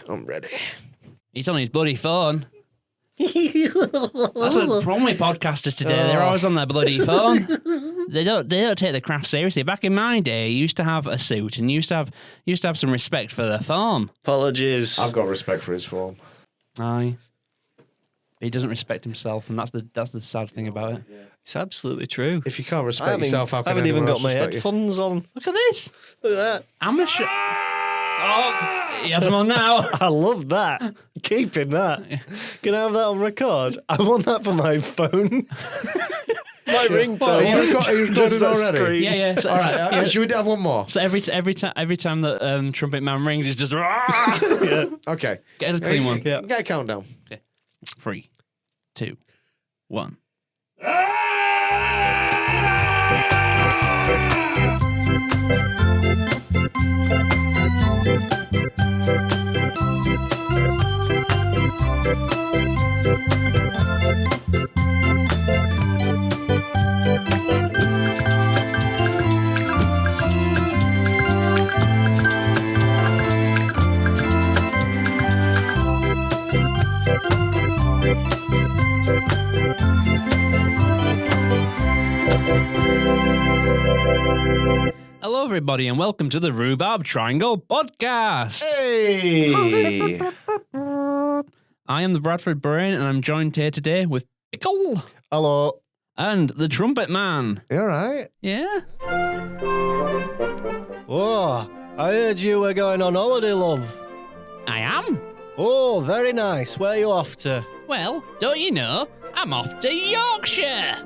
I'm ready. He's on his bloody phone. That's the problem with podcasters today. They're always on their bloody phone. They don't take the craft seriously. Back in my day, you used to have a suit and you used to have some respect for the form. Apologies. I've got respect for his form. Aye. He doesn't respect himself, and that's the sad thing about it. It's absolutely true. If you can't respect yourself, how can I haven't even anyone got else my respect you? headphones on. Look at this. Look at that. Amateur. Oh, he has them on now. I love that. Keeping that. Can I have that on record? I want that for my phone. My ringtone. Are you recording Just that already? screen. Yeah. So, All right, yeah. should we have one more? So every time that trumpet man rings, it's just Yeah. Okay. Get a clean one. Yeah. Get a countdown. Okay. 3, 2, 1. Hello, everybody, and welcome to the Rhubarb Triangle Podcast. Hey! I am the Bradford Brain, and I'm joined here today with Pickle Hello. and the Trumpet Man. You all right? Yeah? Oh, I heard you were going on holiday, love. I am. Oh, very nice. Where are you off to? Well, don't you know, I'm off to Yorkshire.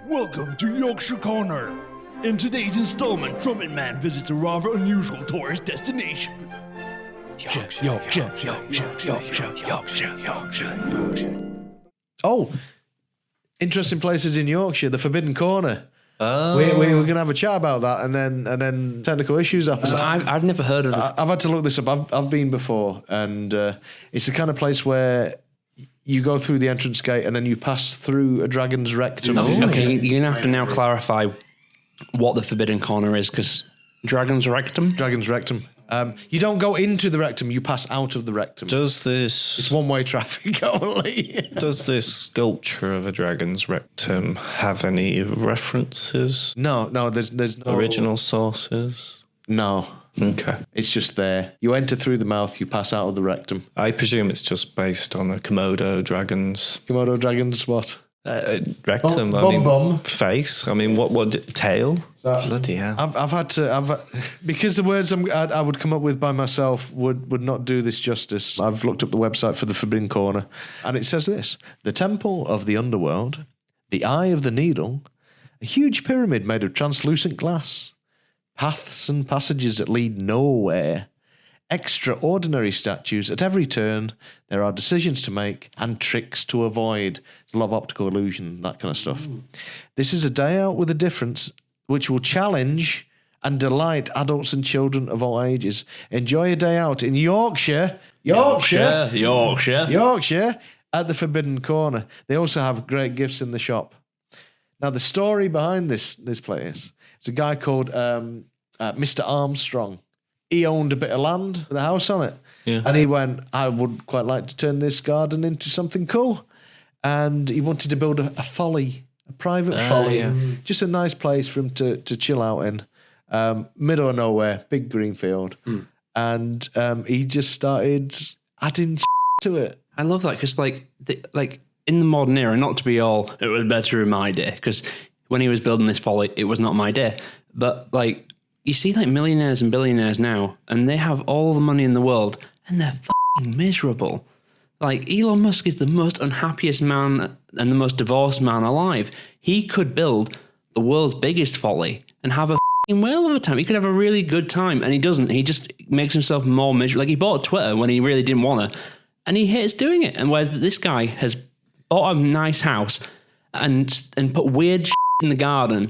Welcome to Yorkshire Corner. In today's installment, Trumpet Man visits a rather unusual tourist destination. Yorkshire. Oh, interesting places in Yorkshire. The Forbidden Corner. Oh. We were going to have a chat about that, and then technical issues happened. I've never heard of it. I've had to look this up. I've been before, and it's the kind of place where you go through the entrance gate and then you pass through a dragon's rectum. Okay, you're going to have to now clarify what the Forbidden Corner is, because Dragon's Rectum? Dragon's rectum. You don't go into the rectum, you pass out of the rectum. Does this It's one-way traffic only. does this sculpture of a dragon's rectum have any references? No, there's no Original sources? No, Okay. it's just there. You enter through the mouth, you pass out of the rectum. I presume it's just based on a Komodo dragon's Komodo dragons, what? rectum. Bum. Face. I mean, what tail? Bloody hell. I've had to because the words I would come up with by myself would not do this justice. I've looked up the website for the Forbidden Corner, and it says this: the temple of the underworld, the eye of the needle, a huge pyramid made of translucent glass, paths and passages that lead nowhere, extraordinary statues at every turn. There are decisions to make and tricks to avoid. There's a lot of optical illusion, that kind of stuff. This is a day out with a difference, which will challenge and delight adults and children of all ages. Enjoy a day out in Yorkshire at the Forbidden Corner. They also have great gifts in the shop. Now, the story behind this place, it's a guy called Mr. Armstrong. He owned a bit of land with a house on it. Yeah. And he went, I would quite like to turn this garden into something cool. And he wanted to build a folly, a private folly. Yeah. Just a nice place for him to chill out in. Middle of nowhere, big green field. And he just started adding to it. I love that, because like in the modern era, not to be all, it was better in my day, because when he was building this folly, it was not my day. But like, you see like millionaires and billionaires now, and they have all the money in the world, and they're fucking miserable. Like, Elon Musk is the most unhappiest man and the most divorced man alive. He could build the world's biggest folly and have a fucking whale of a time. He could have a really good time, and he doesn't. He just makes himself more miserable. Like, he bought Twitter when he really didn't want to, and he hates doing it. And whereas this guy has bought a nice house and put weird in the garden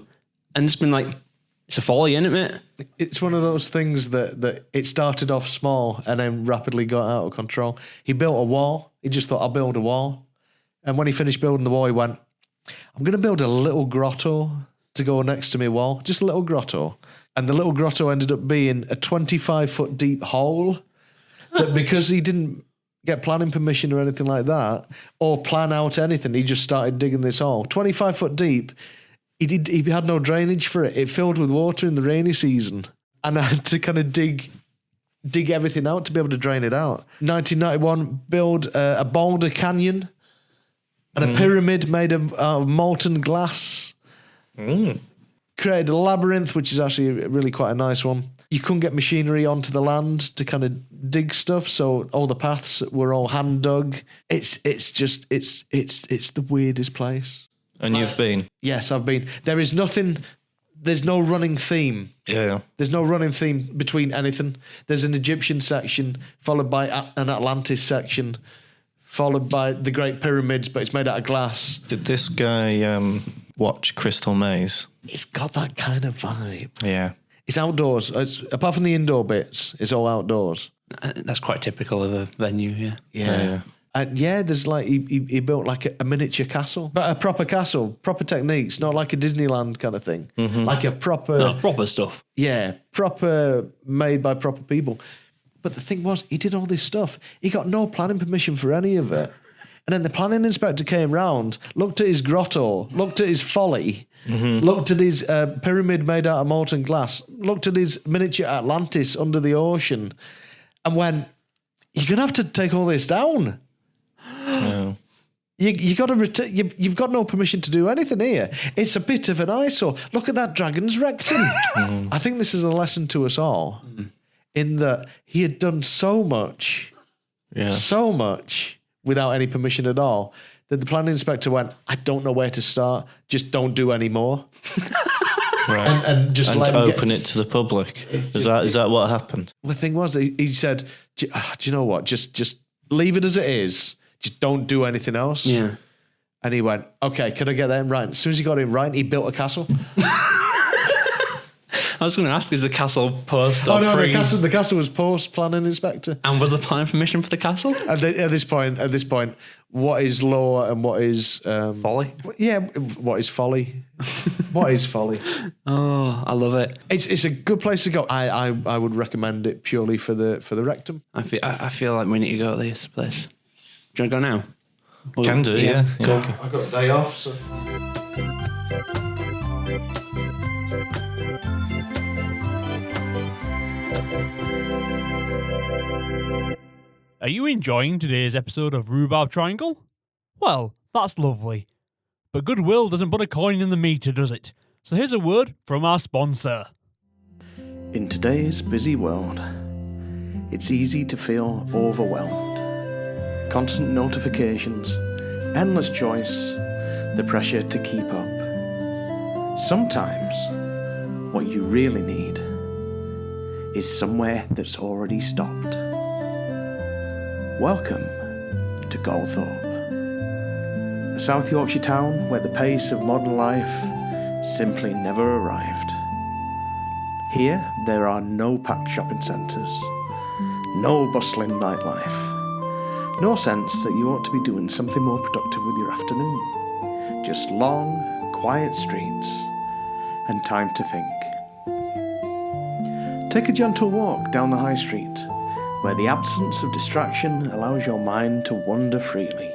and just been like, it's a folly, isn't it, mate? It's one of those things that it started off small and then rapidly got out of control. He built a wall. He just thought, I'll build a wall. And when he finished building the wall, he went, I'm going to build a little grotto to go next to my wall. Just a little grotto. And the little grotto ended up being a 25-foot deep hole that because he didn't get planning permission or anything like that, or plan out anything, he just started digging this hole. 25 foot deep. He had no drainage for it. It filled with water in the rainy season. And I had to kind of dig everything out to be able to drain it out. 1991, build a boulder canyon and a pyramid made of molten glass. Created a labyrinth, which is actually really quite a nice one. You couldn't get machinery onto the land to kind of dig stuff, so all the paths were all hand dug. It's the weirdest place. And you've been? Yes, I've been. There's no running theme. Yeah. There's no running theme between anything. There's an Egyptian section, followed by an Atlantis section, followed by the Great Pyramids, but it's made out of glass. Did this guy watch Crystal Maze? It's got that kind of vibe. Yeah. It's outdoors. Apart from the indoor bits, it's all outdoors. That's quite typical of a venue, yeah. Yeah. There's like, he built like a miniature castle, but a proper castle, proper techniques, not like a Disneyland kind of thing. Like a proper... No, proper stuff. Yeah, proper, made by proper people. But the thing was, he did all this stuff. He got no planning permission for any of it. And then the planning inspector came round, looked at his grotto, looked at his folly, looked at his pyramid made out of molten glass, looked at his miniature Atlantis under the ocean, and went, "You're going to have to take all this down. Oh. You got to you've got no permission to do anything here. It's a bit of an eyesore. Look at that dragon's rectum." I think this is a lesson to us all, in that he had done so much, without any permission at all, that the planning inspector went, "I don't know where to start. Just don't do any more." Right. And just and let him open it to the public. Is that what happened? The thing was, he said, do you know what? Just leave it as it is. Just don't do anything else. Yeah. And he went, "Okay, can I get that in writing?" As soon as he got it in writing, he built a castle. I was going to ask, is the castle post? Oh no, the castle was post planning inspector. And was the planning permission for the castle? At this point, what is law and what is Folly? Yeah, what is folly? What is folly? Oh, I love it. It's a good place to go. I would recommend it purely for the rectum. I feel like we need to go to this place. Do you want to go now? Can do, yeah. Cool. I've got a day off, so. Are you enjoying today's episode of Rhubarb Triangle? Well, that's lovely. But goodwill doesn't put a coin in the meter, does it? So here's a word from our sponsor. In today's busy world, it's easy to feel overwhelmed. Constant notifications, endless choice, the pressure to keep up. Sometimes, what you really need is somewhere that's already stopped. Welcome to Goldthorpe, a South Yorkshire town where the pace of modern life simply never arrived. Here, there are no packed shopping centres, no bustling nightlife, no sense that you ought to be doing something more productive with your afternoon. Just long, quiet streets and time to think. Take a gentle walk down the high street, where the absence of distraction allows your mind to wander freely.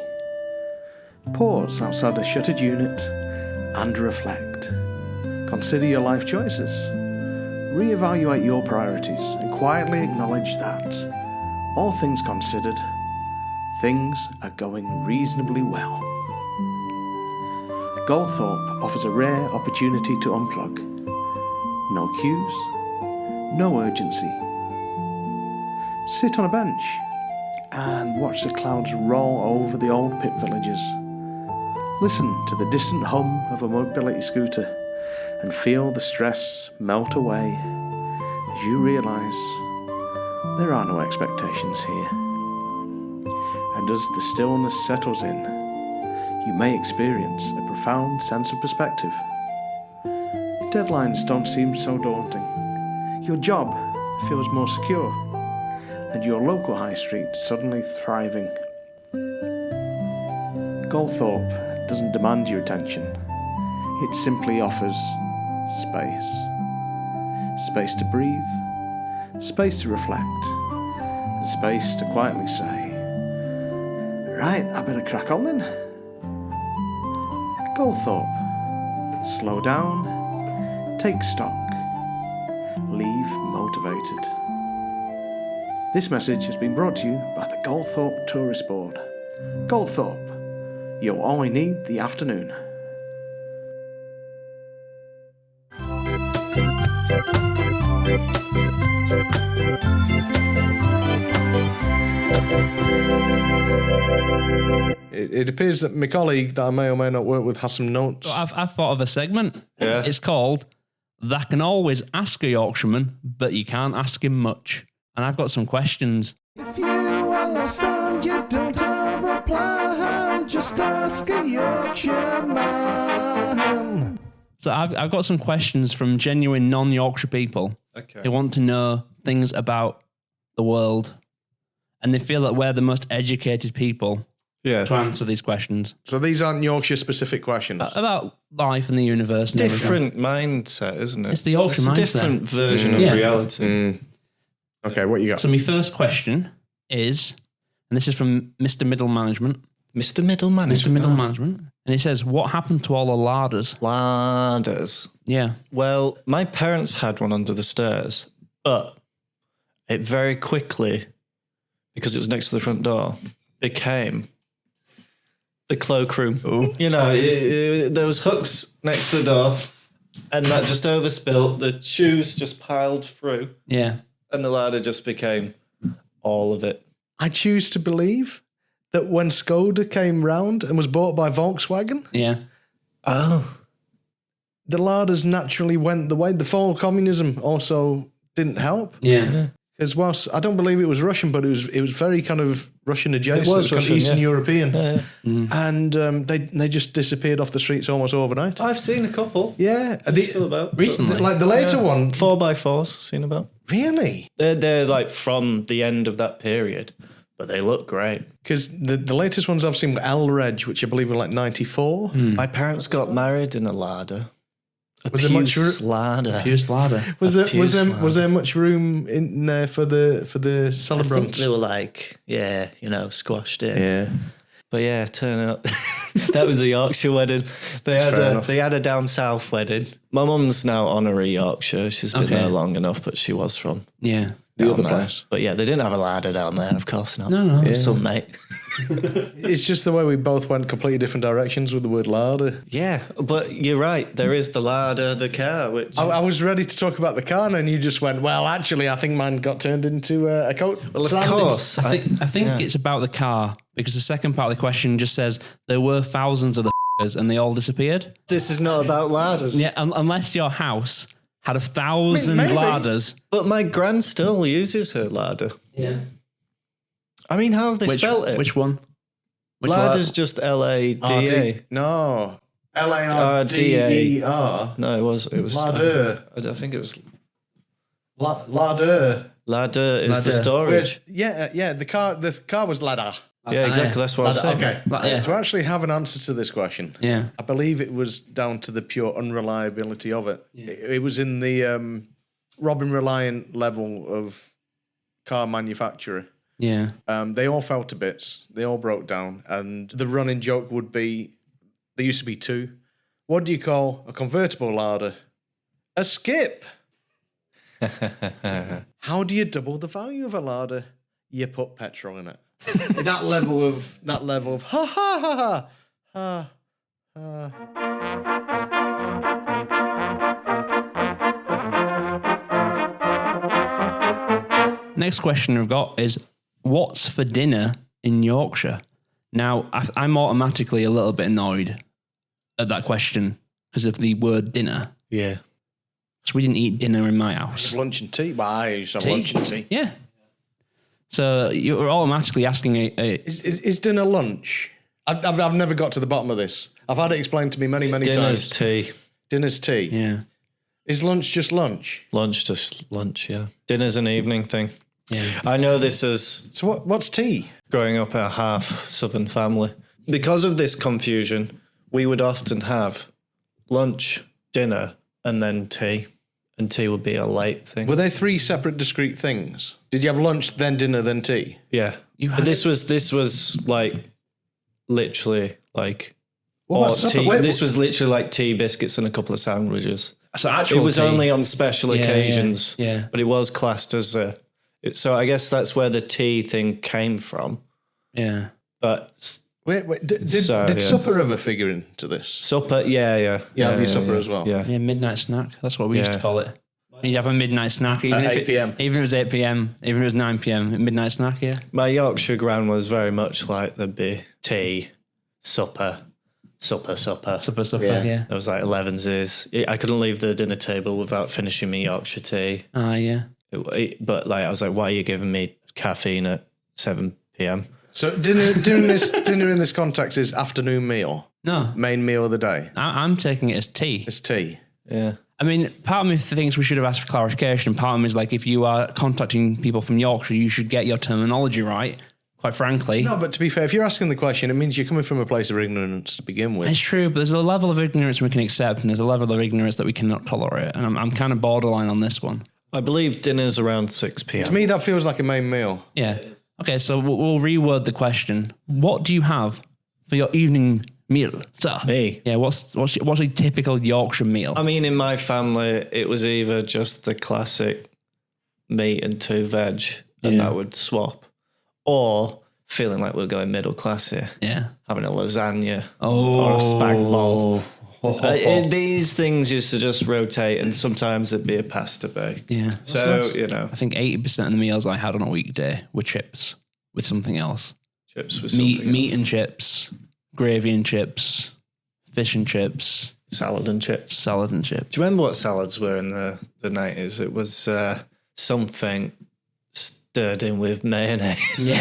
Pause outside a shuttered unit and reflect. Consider your life choices. Reevaluate your priorities and quietly acknowledge that, all things considered, things are going reasonably well. Goldthorpe offers a rare opportunity to unplug. No queues, no urgency. Sit on a bench and watch the clouds roll over the old pit villages. Listen to the distant hum of a mobility scooter and feel the stress melt away as you realise there are no expectations here. And as the stillness settles in, you may experience a profound sense of perspective. Deadlines don't seem so daunting. Your job feels more secure, and your local high street suddenly thriving. Goldthorpe doesn't demand your attention. It simply offers space. Space to breathe, space to reflect, and space to quietly say, right, I better crack on then. Goldthorpe. Slow down. Take stock. Leave motivated. This message has been brought to you by the Goldthorpe Tourist Board. Goldthorpe. You'll only need the afternoon. It appears that my colleague that I may or may not work with has some notes. I've thought of a segment. Yeah. It's called "That Can Always Ask a Yorkshireman, but you can't ask him much." And I've got some questions. If you understand, you don't have a plan. Just ask a Yorkshireman. So I've got some questions from genuine non-Yorkshire people. Okay. They want to know things about the world, and they feel that we're the most educated people Yeah. to answer these questions So these aren't Yorkshire-specific questions. about life and the universe. And everything. Different mindset, isn't it? It's the Yorkshire It's a mindset. different version of Yeah. reality. Okay, what you got? So my first question is, and this is from Mr. Middle Management. Mr. Middle Management. Mr. Middle Management. And he says, what happened to all the larders? Larders. Yeah. Well, my parents had one under the stairs, but it very quickly, because it was next to the front door, became the cloakroom. Ooh. You know, there was hooks next to the door, and that just overspilt. The shoes just piled through, Yeah. and the ladder just became all of it. I choose to believe that when Skoda came round and was bought by Volkswagen, Yeah. Oh. the larders naturally went the way. The fall of communism also didn't help. Yeah. Because whilst I don't believe it was Russian, but it was very kind of Russian adjacent. It was kind of Russian, Eastern yeah. European. Yeah. And they just disappeared off the streets almost overnight. I've seen a couple. Yeah. Still about. Recently. Like the later one. 4x4s, seen about. Really? They're like from the end of that period, but they look great. Because the latest ones I've seen were L-Reg, which I believe were like 94. My parents got married in a larder. Was there much Puce larder. Pierce ladder. Was Puce there much room in there for the I think celebrant? they were like, squashed in. Yeah. But yeah, turn up. That was a Yorkshire wedding. They fair enough. had a down south wedding. My mum's now honorary Yorkshire. She's been Okay. there long enough, but she was from Yeah. The down other there. place. But yeah, they didn't have a ladder down there, of course not. No. It was some mate. It's just the way we both went completely different directions with the word larder. Yeah, but you're right. There is the larder, the car, which I was ready to talk about the car, and you just went, well, actually, I think mine got turned into a coat. well, of course. I think it's about the car, because the second part of the question just says there were thousands of the and they all disappeared. This is not about ladders. Yeah, unless your house had 1,000 Maybe. ladders. But my gran still uses her ladder. Yeah. I mean, how have they spelt it? Which one? Which Ladder's just L-A-D-A. No. Larder. No, it was. Larder. I don't think it was. Larder. Ladder is the Ladder. storage. Yeah. The car was ladder. Yeah, exactly. That's what I was saying. Okay. Yeah. To actually have an answer to this question, Yeah. I believe it was down to the pure unreliability of it. It was in the Robin Reliant level of car manufacturer. Yeah. They all fell to bits. They all broke down. And the running joke would be, there used to be two. What do you call a convertible larder? A skip. How do you double the value of a larder? You put petrol in it. that level of ha ha ha ha ha. Next question we've got is, what's for dinner in Yorkshire? Now, I'm automatically a little bit annoyed at that question because of the word dinner. Yeah. So we didn't eat dinner in my house. Lunch and tea. Well, I used to have Tea? lunch and tea. Yeah. So you're automatically asking Is dinner lunch? I've never got to the bottom of this. I've had it explained to me many Dinner's times. tea. Dinner's tea. yeah. Is lunch just lunch? Lunch just lunch, yeah. Dinner's an evening thing. Yeah. I know this as So what's tea? growing up in a half Southern family. Because of this confusion, we would often have lunch, dinner, and then tea and tea would be a late thing. Were they 3 separate, discrete things? Did you have lunch, then dinner, then tea? Yeah. But this was like literally like What about supper? tea. This was literally like tea, biscuits, and a couple of sandwiches. So actual It was tea. only on special occasions. yeah. But it was classed as a. So I guess that's where the tea thing came from. Yeah. But Wait, did So, supper ever figure into this? supper, yeah. Yeah, have your supper as well. Yeah. Yeah, midnight snack. That's what we used to Yeah. call it. You'd have a midnight snack, even At if 8 p.m. even if it was 8 p.m., even if it was 9 p.m. Midnight snack, yeah. My Yorkshire gran was very much like there'd be tea, supper. Supper, Yeah. yeah. There was like 11s. I couldn't leave the dinner table without finishing my Yorkshire tea. Yeah. But like I was like, why are you giving me caffeine at 7 p.m.? So dinner in this context is afternoon meal, No, main meal of the day. I'm taking it as tea. It's tea. Yeah. I mean, part of me thinks we should have asked for clarification. Part of me is like, if you are contacting people from Yorkshire, you should get your terminology right, quite frankly. No, but to be fair, if you're asking the question, it means you're coming from a place of ignorance to begin with. It's true, but there's a level of ignorance we can accept, and there's a level of ignorance that we cannot tolerate. And I'm kind of borderline on this one. I believe dinner's around 6 p.m. To me, that feels like a main meal. Yeah. Okay, so we'll reword the question. What do you have for your evening meal, sir? Me? Yeah, what's a typical Yorkshire meal? I mean, in my family, it was either just the classic meat and 2 veg, and that would swap, or feeling like we're going middle class here, Yeah. having a lasagna Oh. or a spag bol. These things used to just rotate, and sometimes it'd be a pasta bake. Yeah. So, you know, I think 80% of the meals I had on a weekday were chips with something else. chips with something Meat and chips, gravy and chips, fish and chips, else. Salad and chips. salad and chips. Do you remember what salads were in the 90s? It was something stirred in with mayonnaise. Yeah.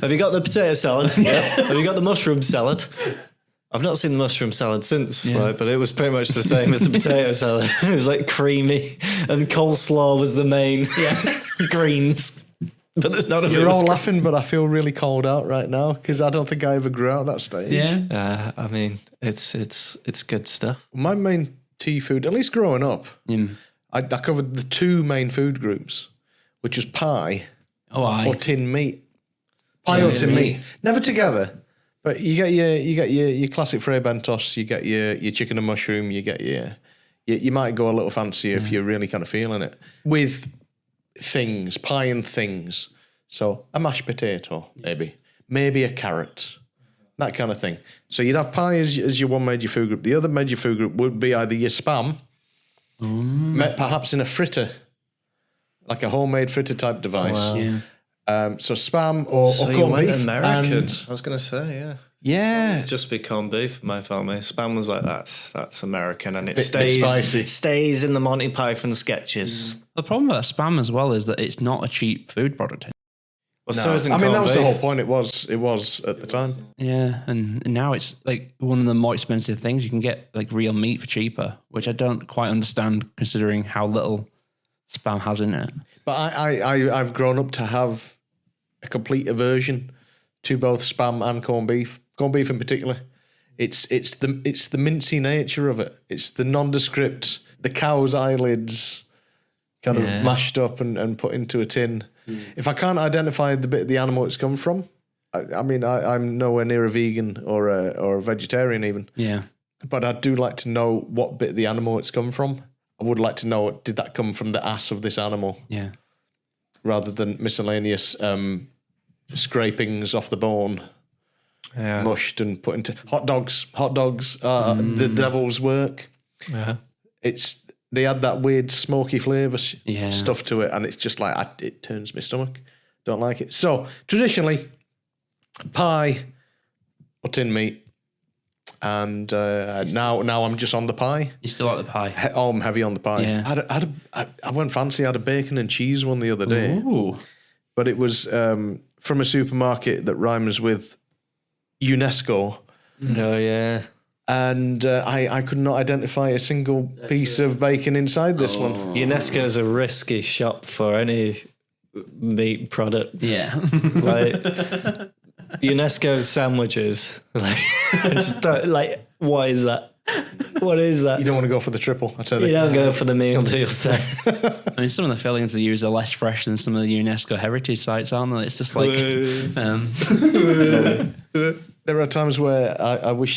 Have you got the potato salad? Yeah. Have you got the mushroom salad? I've not seen the mushroom salad since, but it was pretty much the same as the potato salad. It was like creamy, and coleslaw was the main greens. But none of You're it was all laughing, but I feel really called out right now because I don't think I ever grew out that stage. Yeah. I mean, it's good stuff. My main tea food, at least growing up, I covered the 2 main food groups, which was pie or tin meat. Pie or tin meat. Never together. But you get your classic Frey bentos, you get your chicken and mushroom, you get you might go a little fancier if you're really kind of feeling it. With things, pie and things. So a mashed potato, maybe a carrot, that kind of thing. So you'd have pie as your one major food group. The other major food group would be either your spam, perhaps in a fritter, like a homemade fritter type device. Wow. Yeah. So spam or So you corned went beef. American. And- I was going to say, yeah. yeah. It's just be corned beef in my family. Spam was like, that's American, and it Bit spicy. stays in the Monty Python sketches. The problem with that spam as well is that it's not a cheap food product. Well, so isn't I mean, that corned was the beef. whole point. It was at the time. Yeah, and now it's like one of the more expensive things. You can get like real meat for cheaper, which I don't quite understand considering how little spam has in it. But I've grown up to have a complete aversion to both spam and corned beef in particular. It's the mincy nature of it. It's the nondescript, the cow's eyelids kind of mashed up and put into a tin. If I can't identify the bit of the animal it's come from, I mean, I'm nowhere near a vegan or a vegetarian even. Yeah. But I do like to know what bit of the animal it's come from. I would like to know, did that come from the ass of this animal? Yeah. Rather than miscellaneous scrapings off the bone, mushed and put into hot dogs. The devil's work. Yeah. They add that weird smoky flavour Yeah. stuff to it, and it's just like it turns my stomach. Don't like it. So traditionally, pie or tin meat, and now I'm just on the pie. You still like the pie? I'm heavy on the pie. Yeah. I went fancy. I had a bacon and cheese one the other day. Ooh. But it was from a supermarket that rhymes with UNESCO. Oh, yeah. And I could not identify a single piece of bacon inside this one. UNESCO is a risky shop for any meat products. Yeah. Like UNESCO sandwiches. Like, what is that? What is that? You don't want to go for the triple, I tell you. You don't go for the meal deals there. I mean, some of the fillings they use are less fresh than some of the UNESCO heritage sites, aren't they? It's just like... There are times where I where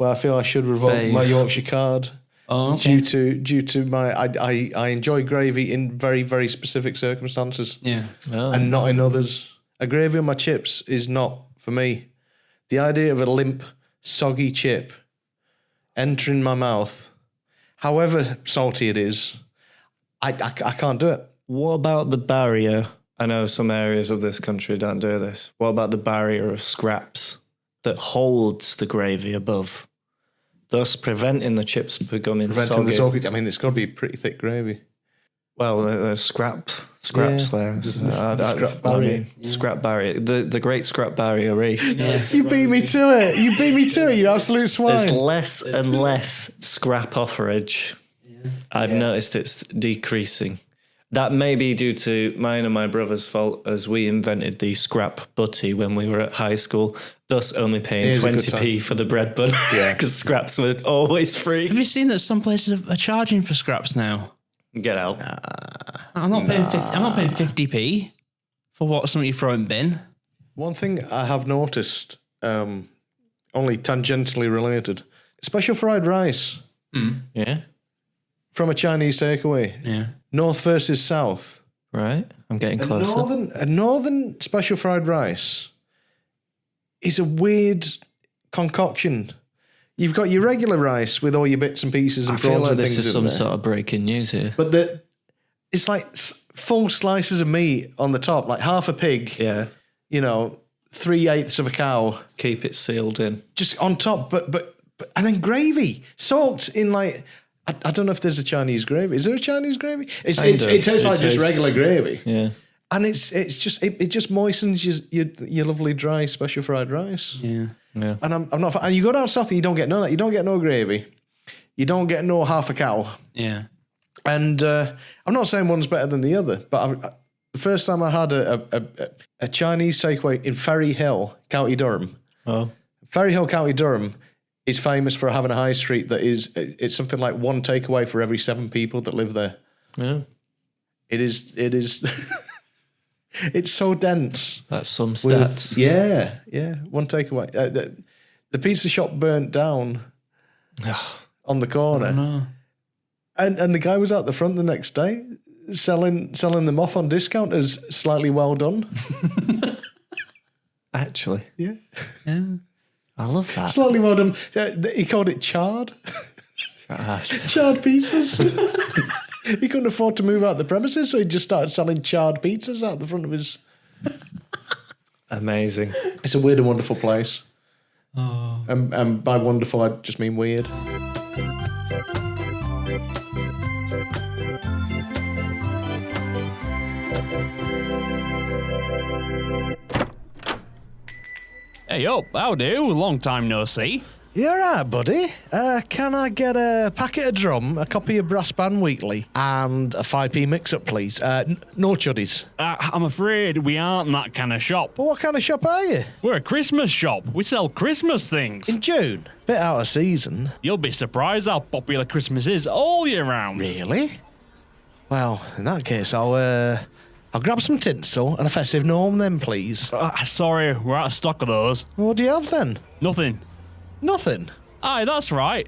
I feel I should revoke my Yorkshire card. Oh, okay. Due to my I enjoy gravy in very, very specific circumstances. Yeah. Oh. And not in others. A gravy on my chips is not for me. The idea of a limp, soggy chip entering my mouth, however salty it is, I can't do it. What about the barrier? I know some areas of this country don't do this. What about the barrier of scraps that holds the gravy above, thus preventing the chips becoming soggy? The soggy. I mean, it's got to be pretty thick gravy. Well, there's scraps there. Scrap barrier. Scrap barrier. The great scrap barrier reef. Yeah. You beat me to it. You absolute swine. There's less and less scrap offerage. I've noticed it's decreasing. That may be due to mine and my brother's fault, as we invented the scrap butty when we were at high school, thus only paying 20p for the bread bun, because scraps were always free. Have you seen that some places are charging for scraps now? Get out. I'm not paying 50p for something you throw in bin. One thing I have noticed, only tangentially related, special fried rice. Yeah. From a Chinese takeaway. Yeah. North versus south. Right. I'm getting closer. A northern special fried rice is a weird concoction. You've got your regular rice with all your bits and pieces and I feel prawns like and this things is in some there. sort of breaking news here. But it's like full slices of meat on the top, like half a pig. Yeah. 3/8 of a cow. Keep it sealed in. Just on top, but and then gravy soaked in like I don't know if there's a Chinese gravy. Is there a Chinese gravy? It tastes like just regular gravy. Yeah. And it just moistens your lovely dry special fried rice. Yeah. Yeah. And I'm not. And you go down south and you don't get none of that. You don't get no gravy. You don't get no half a cow. Yeah. And I'm not saying one's better than the other, but the first time I had a Chinese takeaway in Ferry Hill, County Durham. Oh. Ferry Hill, County Durham is famous for having a high street that it's something like one takeaway for every 7 people that live there. Yeah. It is. It's so dense. That's some stats. Yeah. One takeaway. The pizza shop burnt down on the corner. Oh, no. And the guy was out the front the next day selling them off on discount as slightly well done. Actually. Yeah. Yeah. I love that. Slightly well done. He called it charred. Charred pizzas. He couldn't afford to move out the premises, so he just started selling charred pizzas out the front of his... Amazing. It's a weird and wonderful place. Oh. And by wonderful, I just mean weird. Hey up, how do? Long time no see. You're right, buddy. Can I get a packet of drum, a copy of Brass Band Weekly, and a 5p mix-up, please? No chuddies. I'm afraid we aren't that kind of shop. But what kind of shop are you? We're a Christmas shop. We sell Christmas things. In June? Bit out of season. You'll be surprised how popular Christmas is all year round. Really? Well, in that case, I'll grab some tinsel and a festive gnome then, please. Sorry, we're out of stock of those. What do you have then? Nothing. Nothing. Aye, that's right.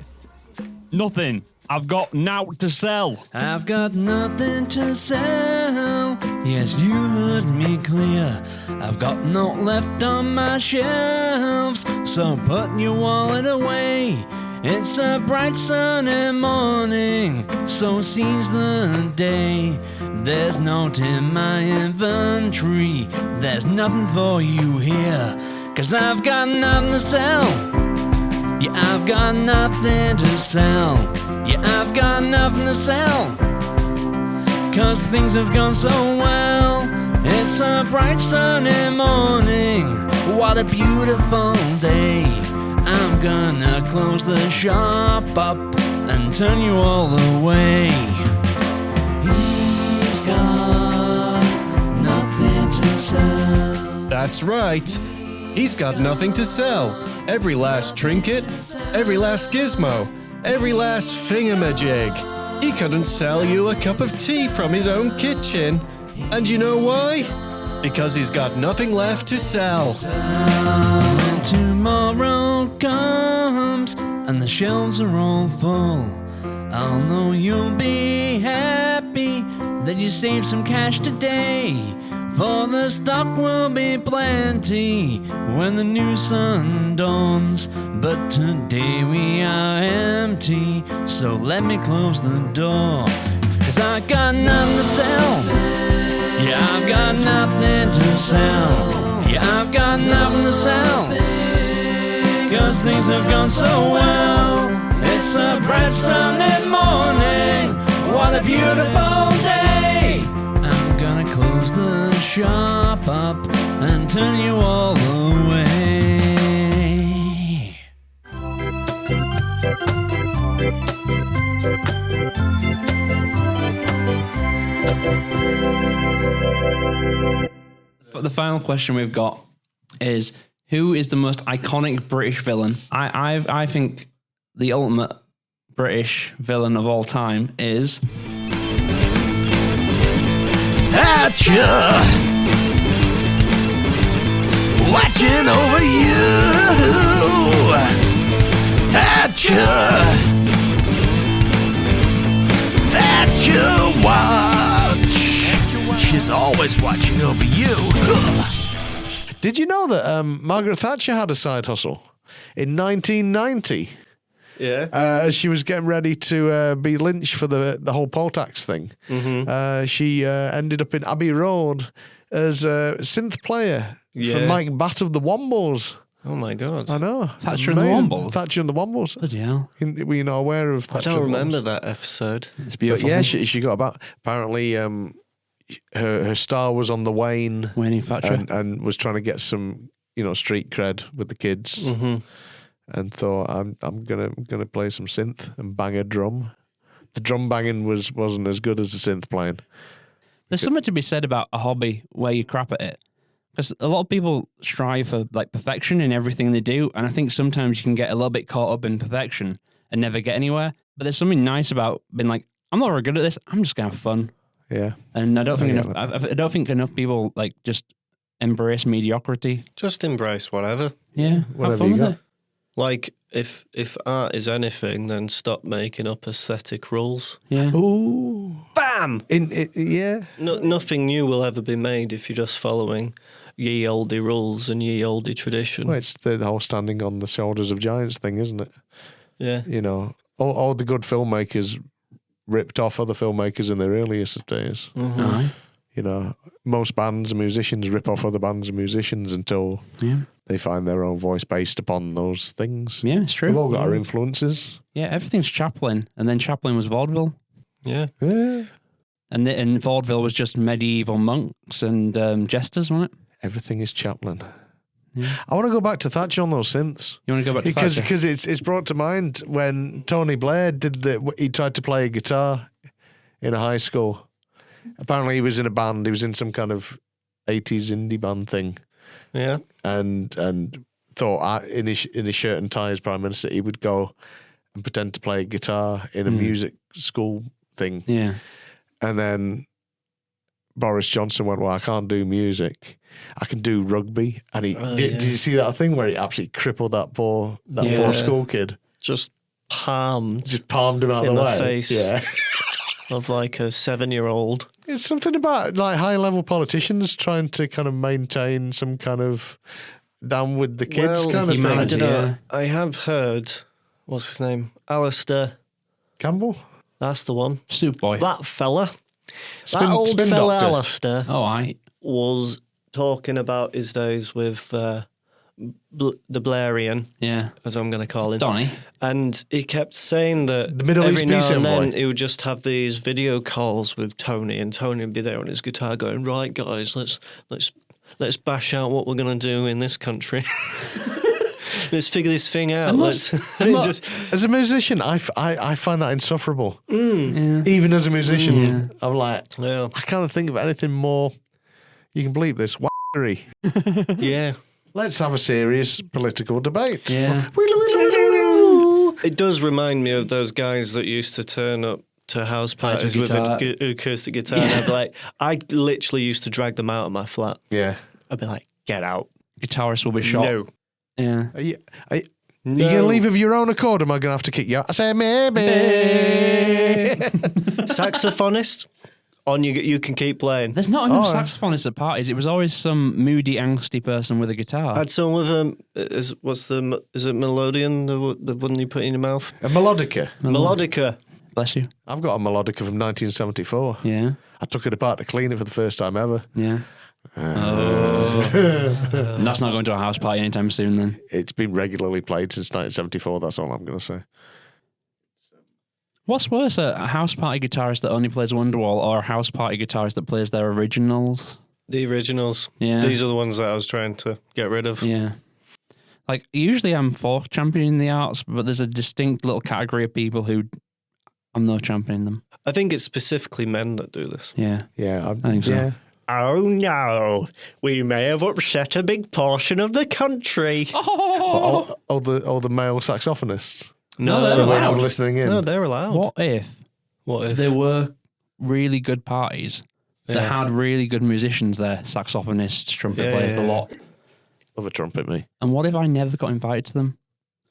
Nothing. I've got naught to sell. I've got nothing to sell. Yes, you heard me clear. I've got naught left on my shelves. So put your wallet away. It's a bright sunny morning, so seize the day. There's naught in my inventory. There's nothing for you here, 'cause I've got nothing to sell. Yeah, I've got nothing to sell. Yeah, I've got nothing to sell, 'cause things have gone so well. It's a bright sunny morning. What a beautiful day. I'm gonna close the shop up and turn you all away. He's got nothing to sell. That's right. He's got nothing to sell. Every last trinket, every last gizmo, every last thingamajig. He couldn't sell you a cup of tea from his own kitchen. And you know why? Because he's got nothing left to sell. When tomorrow comes and the shelves are all full, I'll know you'll be happy that you saved some cash today. For the stock will be plenty when the new sun dawns. But today we are empty, so let me close the door. 'Cause I got nothing to sell. Yeah, I've got nothing to sell. Yeah, I've got nothing to sell. 'Cause things have gone so well. It's a bright Sunday morning. What a beautiful day. I'm gonna close the shop up and turn you all away. The final question we've got is, who is the most iconic British villain? I think the ultimate British villain of all time is Thatcher, watching over you. Thatcher, Thatcher, watch. She's always watching over you. Did you know that Margaret Thatcher had a side hustle in 1990? Yeah. As she was getting ready to be lynched for the whole poll tax thing. She ended up in Abbey Road as a synth player for Mike Batt of the Wombos. Oh my God. I know. Thatcher and the Amazing. Wombos? Thatcher and the Wombos. bloody hell. Were you not aware of I Thatcher? don't and the remember Wombos? that episode. It's But beautiful. yeah, she got about. Apparently, her star was on the wane. Wayne Thatcher. And was trying to get some, street cred with the kids. And thought, I'm gonna play some synth and bang a drum. The drum banging wasn't as good as the synth playing. There's something to be said about a hobby where you crap at it. Because a lot of people strive for like perfection in everything they do, and I think sometimes you can get a little bit caught up in perfection and never get anywhere. But there's something nice about being like, I'm not very good at this. I'm just gonna have fun. Yeah. And I don't think get enough. I don't think enough people like just embrace mediocrity. Just embrace whatever. Yeah, Whatever have fun you with got. it. Like, if art is anything, then stop making up aesthetic rules. Yeah. Ooh. Bam! Yeah. Nothing new will ever be made if you're just following ye olde rules and ye olde tradition. Well, it's the whole standing on the shoulders of giants thing, isn't it? Yeah. All the good filmmakers ripped off other filmmakers in their earliest days. Aye. Most bands and musicians rip off other bands and musicians until they find their own voice based upon those things. Yeah, it's We've all true. got our influences. Yeah, everything's Chaplin, and then Chaplin was vaudeville, Yeah. Yeah. and vaudeville was just medieval monks and jesters, wasn't it? Everything is Chaplin. Yeah. I want to go back to Thatcher on those synths. You want to go back to Thatcher? Because it's brought to mind when Tony Blair he tried to play a guitar in a high school. Apparently he was in a band. He was in some kind of 80s indie band thing, Yeah. and thought in his shirt and tie as Prime Minister he would go and pretend to play guitar in a music school thing. Yeah. And then Boris Johnson went, well, I can't do music. I can do rugby. And he did you see that thing where he absolutely crippled that poor school kid? Just palmed Just palmed him out in of the the way. face. Yeah. of like a 7-year-old. It's something about like high level politicians trying to kind of maintain some kind of down with the kids Well, kind of humanity. I thing. don't know. Yeah. I have heard, what's his name? Alistair. Campbell? That's the one. Soup boy. That fella. Spin- that old spin fella doctor. Alistair Oh, I. was talking about his days with the Blairian, Yeah. as I'm going to call him. Donny. And he kept saying that The Middle every East now peace and then envoy. he would just have these video calls with Tony, and Tony would be there on his guitar going, "Right, guys, let's bash out what we're going to do in this country. Let's figure this thing out." must- And I'm he not- As a musician, I find that insufferable. Even as a musician, I'm like, yeah, I can't think of anything more. You can bleep this. Wackery. yeah. Let's have a serious political debate. Yeah. It does remind me of those guys that used to turn up to house parties with an acoustic guitar. And I'd be like, I literally used to drag them out of my flat. Yeah. I'd be like, get out. Guitarists will be shot. No. Yeah. Are you going to leave of your own accord, or am I going to have to kick you out? I say maybe. Saxophonist, you can keep playing. There's not enough saxophonists at parties. It was always some moody, angsty person with a guitar. I had someone with is it melodeon, the one you put in your mouth? A melodica. Melodica. Bless you. I've got a melodica from 1974. Yeah. I took it apart to clean it for the first time ever. Yeah. That's not going to a house party anytime soon then. It's been regularly played since 1974, that's all I'm going to say. What's worse, a house party guitarist that only plays Wonderwall or a house party guitarist that plays their originals? The originals. Yeah. These are the ones that I was trying to get rid of. Yeah. Like, usually I'm for championing the arts, but there's a distinct little category of people who I'm not championing them. I think it's specifically men that do this. Yeah. Yeah, I think so. Yeah. Oh no, we may have upset a big portion of the country. Oh! All the male saxophonists. No, they're That we have allowed. listening in. No, they're allowed. What if there were really good parties that had really good musicians there, saxophonists, trumpet players, the lot? Love a trumpet, me. And what if I never got invited to them?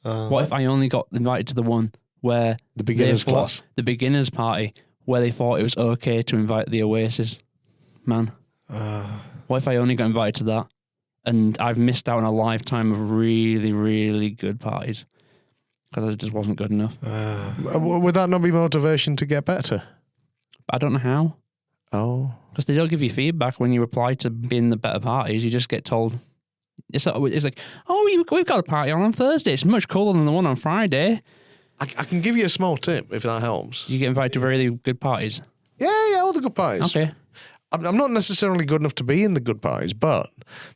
What if I only got invited to the one where The beginners they thought- class. the beginners party, where they thought it was okay to invite the Oasis man? What if I only got invited to that, and I've missed out on a lifetime of really, really good parties because I just wasn't good enough? Would that not be motivation to get better? I don't know how, Oh. because they don't give you feedback when you apply to be in the better parties. You just get told. It's like, oh, we've got a party on Thursday. It's much cooler than the one on Friday. I can give you a small tip if that helps. You get invited to really good parties. Yeah, all the good parties. Okay. I'm not necessarily good enough to be in the good parties, but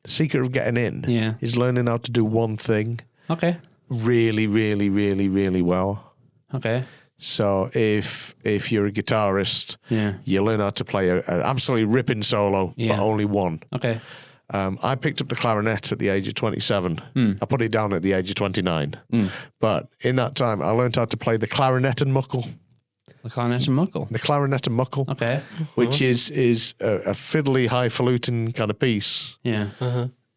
the secret of getting in is learning how to do one thing Okay. really, really, really, really well. Okay. So if you're a guitarist, Yeah. you learn how to play an absolutely ripping solo, Yeah. but only one. Okay. I picked up the clarinet at the age of 27. I put it down at the age of 29. But in that time, I learned how to play the clarinet and muckle. The clarinet and muckle. The clarinet and muckle, Okay. which is a fiddly, highfalutin kind of piece. Yeah.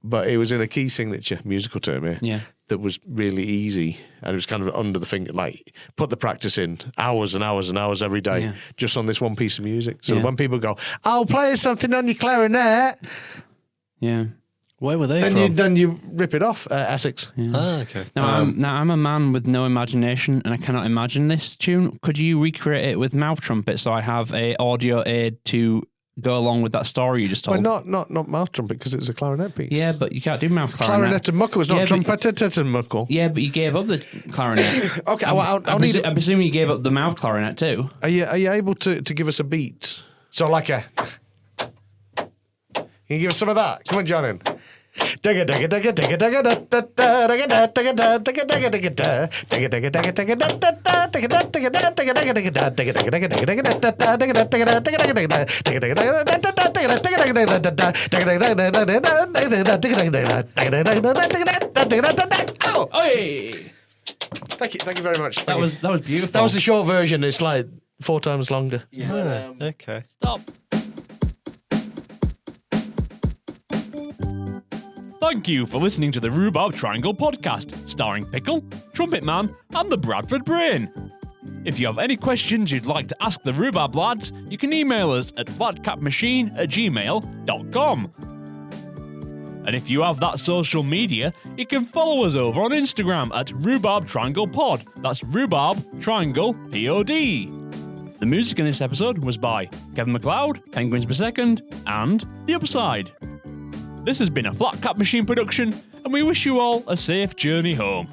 But it was in a key signature, musical term here, Yeah. that was really easy. And it was kind of under the finger, like, put the practice in hours and hours and hours every day just on this one piece of music. So Yeah. when people go, I'll play something on your clarinet, Yeah. Where were they then you rip it off, Essex. Ah, okay. Now, I'm a man with no imagination, and I cannot imagine this tune. Could you recreate it with mouth trumpet so I have a audio aid to go along with that story you just told? Well, not mouth trumpet, because it's a clarinet piece. Yeah, but you can't do mouth clarinet. Clarinet and muckle is not Yeah, trumpet and muckle. Yeah, but you gave up the clarinet. Okay, well, I'll need. I presume you gave up the mouth clarinet too. Are you able to give us a beat? So like a. Can you give us some of that? Come on, John. In. Hey, Thank you very much. that was beautiful. That was the short version. It's like 4 times longer. Okay. Stop. Thank you for listening to the Rhubarb Triangle podcast, starring Pickle, Trumpet Man, and the Bradford Brain. If you have any questions you'd like to ask the Rhubarb lads, you can email us at flatcapmachine@gmail.com. And if you have that social media, you can follow us over on Instagram at Rhubarb Triangle Pod. That's Rhubarb Triangle POD. The music in this episode was by Kevin MacLeod, Penguins Per Second, and The Upside. This has been a Flat Cap Machine production, and we wish you all a safe journey home.